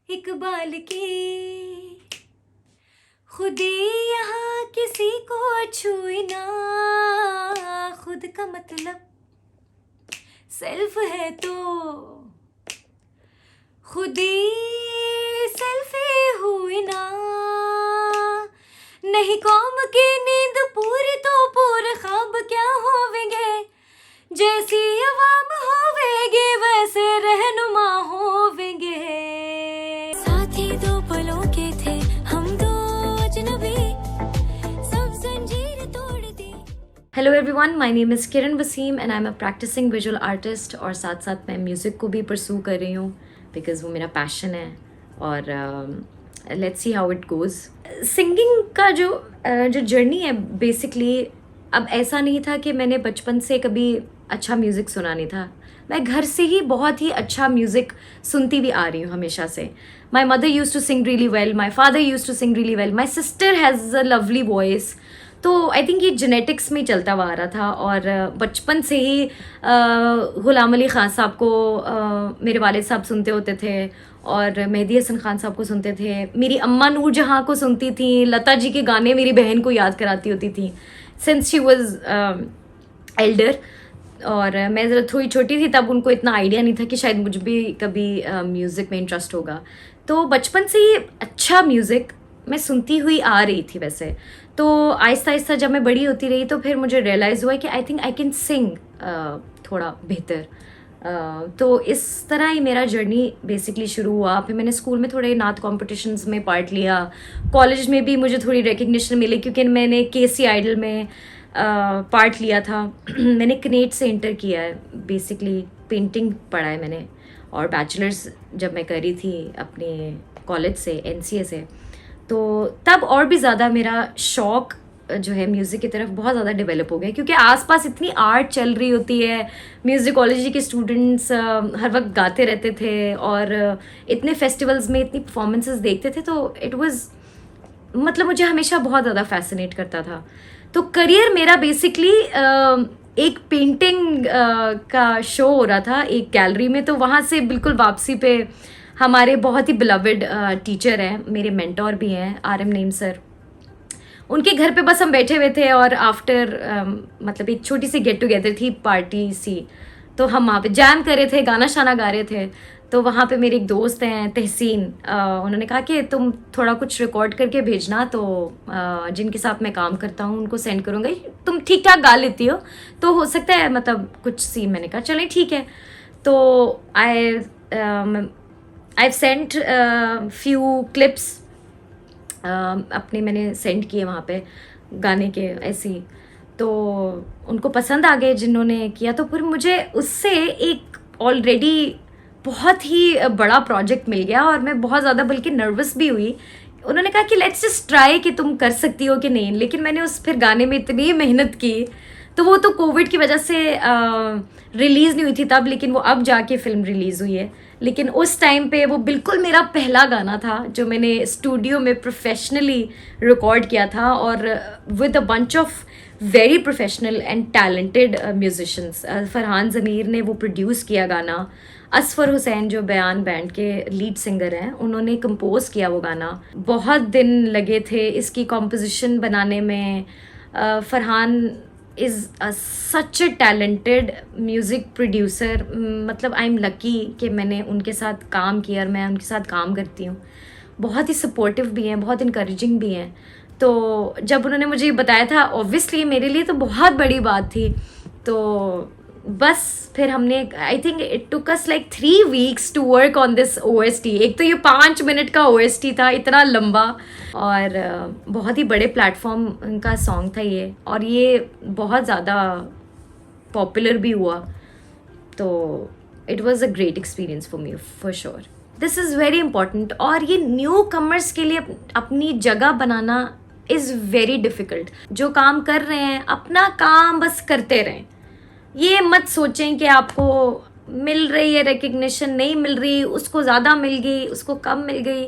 इकबाल की खुदी यहाँ किसी को छुई ना, खुद का मतलब सेल्फ है तो खुदी सेल्फी हुई ना, नहीं कौम की नींद पूरी तो पूरे ख्वाब क्या होवेंगे, जैसी अवाम होवेगी वैसे रहनुमा होवेंगे। साथी दो पलों के थे हम दो अजनबी, सब जंजीर तोड़ दी। Hello everyone, my name is Kiran Waseem and I am a practising visual artist और साथ साथ मैं म्यूज़िक को भी परसू कर रही हूँ बिकॉज़ वो मेरा पैशन है और let's see how it goes. Singing का जो जर्नी है बेसिकली, अब ऐसा नहीं था कि मैंने बचपन से कभी अच्छा म्यूज़िक सुना नहीं था। मैं घर से ही बहुत ही अच्छा म्यूज़िक सुनती भी आ रही हूँ हमेशा से। My mother use to sing really well, my father use to sing really well, my sister has a lovely voice. तो आई थिंक ये जेनेटिक्स में चलता हुआ आ रहा था और बचपन से ही गुलाम अली ख़ान साहब को मेरे वालिद साहब सुनते होते थे और मेहदी हसन खान साहब को सुनते थे। मेरी अम्मा नूर जहाँ को सुनती थी, लता जी के गाने मेरी बहन को याद कराती होती थी सिंस शी वॉज एल्डर। और मैं ज़रा थोड़ी छोटी थी तब उनको इतना आइडिया नहीं था कि शायद मुझे भी कभी म्यूज़िक में इंटरेस्ट होगा। तो बचपन से ही अच्छा म्यूज़िक मैं सुनती हुई आ रही थी वैसे। तो आहिस्ता आहिस्ता जब मैं बड़ी होती रही तो फिर मुझे रियलाइज़ हुआ कि I think I can sing थोड़ा बेहतर। तो इस तरह ही मेरा जर्नी बेसिकली शुरू हुआ। फिर मैंने स्कूल में थोड़े नात कॉम्पिटिशन्स में पार्ट लिया, कॉलेज में भी मुझे थोड़ी रिकग्निशन मिली क्योंकि मैंने केसी आइडल में पार्ट लिया था। मैंने कनेट से इंटर किया है, बेसिकली पेंटिंग पढ़ा है मैंने और बैचलर्स जब मैं करी थी अपने कॉलेज से एनसीए से, तो तब और भी ज़्यादा मेरा शौक़ जो है म्यूज़िक की तरफ बहुत ज़्यादा डेवलप हो गया क्योंकि आसपास इतनी आर्ट चल रही होती है। म्यूज़िकोलॉजी के स्टूडेंट्स हर वक्त गाते रहते थे और इतने फेस्टिवल्स में इतनी परफॉर्मेंसेस देखते थे, तो इट वाज मतलब मुझे हमेशा बहुत ज़्यादा फैसिनेट करता था। तो करियर मेरा बेसिकली एक पेंटिंग का शो हो रहा था एक गैलरी में, तो वहाँ से बिल्कुल वापसी पे हमारे बहुत ही बिलवड टीचर हैं, मेरे मेंटोर भी हैं, RM नईम सर, उनके घर पे बस हम बैठे हुए थे और आफ्टर मतलब एक छोटी सी गेट टुगेदर थी, पार्टी सी, तो हम वहाँ पे जैम कर रहे थे, गाना शाना गा रहे थे। तो वहाँ पे मेरे एक दोस्त हैं तहसीन, उन्होंने कहा कि तुम थोड़ा कुछ रिकॉर्ड करके भेजना, तो जिनके साथ मैं काम करता हूँ उनको सेंड करूँगा, तुम ठीक ठाक गा लेती हो तो हो सकता है मतलब कुछ सीन। मैंने कहा चलें ठीक है। तो आई सेंट फ्यू क्लिप्स अपने मैंने सेंड किए वहाँ पे गाने के ऐसे ही, तो उनको पसंद आ गए जिन्होंने किया। तो फिर मुझे उससे एक ऑलरेडी बहुत ही बड़ा प्रोजेक्ट मिल गया और मैं बहुत ज़्यादा बल्कि नर्वस भी हुई। उन्होंने कहा कि लेट्स जस्ट ट्राई कि तुम कर सकती हो कि नहीं, लेकिन मैंने उस फिर गाने में इतनी मेहनत की, तो वो तो कोविड की वजह से रिलीज़ नहीं हुई थी तब, लेकिन वो अब जाके फिल्म रिलीज़ हुई है। लेकिन उस टाइम पे वो बिल्कुल मेरा पहला गाना था जो मैंने स्टूडियो में प्रोफेशनली रिकॉर्ड किया था और with a bunch of very professional and talented musicians. Farhan Zameer ने वो प्रोड्यूस किया गाना, असफर हुसैन जो बयान बैंड के लीड सिंगर हैं उन्होंने कंपोज किया वो गाना। बहुत दिन लगे थे इसकी कॉम्पोजिशन बनाने में। Farhan is such a talented music producer, मतलब आई एम लकी कि मैंने उनके साथ काम किया और मैं उनके साथ काम करती हूँ। बहुत ही सपोर्टिव भी हैं, बहुत इनकरेजिंग भी हैं। तो जब उन्होंने मुझे बताया था, ऑब्वियसली मेरे लिए तो बहुत बड़ी बात थी। तो बस फिर हमने, I think it took us like 3 weeks to work on this OST। एक तो ये 5 मिनट का OST था, इतना लंबा, और बहुत ही बड़े प्लेटफॉर्म का सॉन्ग था ये, और ये बहुत ज़्यादा पॉपुलर भी हुआ। तो it was a great experience for me for sure. This is very important, और ये न्यू कमर्स के लिए अपनी जगह बनाना इज़ वेरी डिफ़िकल्ट। जो काम कर रहे हैं अपना काम बस करते रहें, ये मत सोचें कि आपको मिल रही है रिकग्निशन, नहीं मिल रही, उसको ज़्यादा मिल गई, उसको कम मिल गई।